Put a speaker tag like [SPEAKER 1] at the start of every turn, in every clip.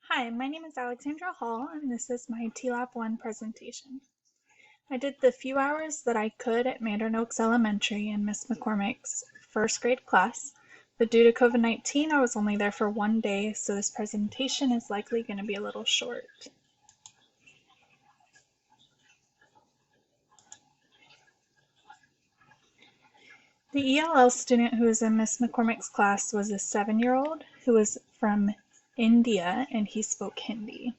[SPEAKER 1] Hi, my name is Alexandra Hall, and this is my TLAP1 presentation. I did the few hours that I could at Mandarin Oaks Elementary in Miss McCormick's first grade class, but due to COVID-19, I was only there for one day, so this presentation is likely going to be a little short. The ELL student who was in Miss McCormick's class was a 7-year-old who was from India, and he spoke Hindi.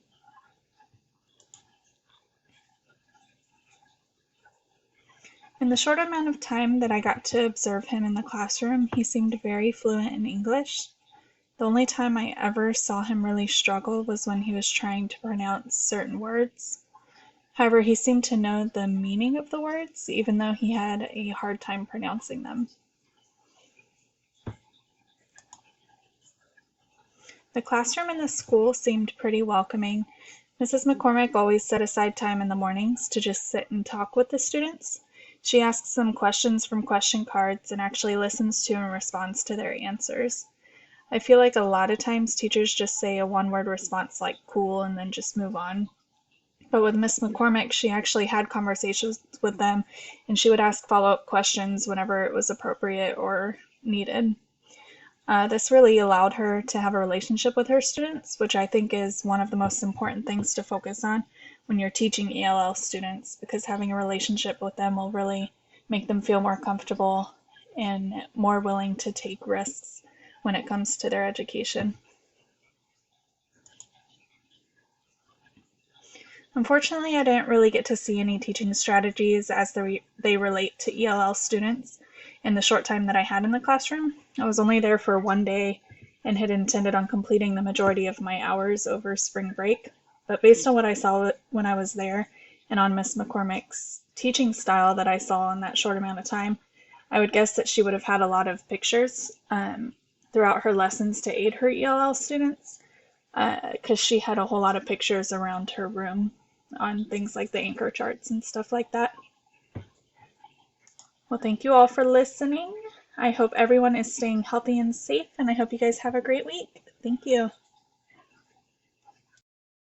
[SPEAKER 1] In the short amount of time that I got to observe him in the classroom, he seemed very fluent in English. The only time I ever saw him really struggle was when he was trying to pronounce certain words. However, he seemed to know the meaning of the words, even though he had a hard time pronouncing them. The classroom in the school seemed pretty welcoming. Mrs. McCormick always set aside time in the mornings to just sit and talk with the students. She asks them questions from question cards and actually listens to and responds to their answers. I feel like a lot of times teachers just say a one-word response like cool and then just move on. But with Miss McCormick, she actually had conversations with them, and she would ask follow-up questions whenever it was appropriate or needed. This really allowed her to have a relationship with her students, which I think is one of the most important things to focus on when you're teaching ELL students, because having a relationship with them will really make them feel more comfortable and more willing to take risks when it comes to their education. Unfortunately, I didn't really get to see any teaching strategies as they relate to ELL students in the short time that I had in the classroom. I was only there for one day and had intended on completing the majority of my hours over spring break. But based on what I saw when I was there and on Miss McCormick's teaching style that I saw in that short amount of time, I would guess that she would have had a lot of pictures throughout her lessons to aid her ELL students, because she had a whole lot of pictures around her room on things like the anchor charts and stuff like that. Well, thank you all for listening. I hope everyone is staying healthy and safe, and I hope you guys have a great week. Thank you.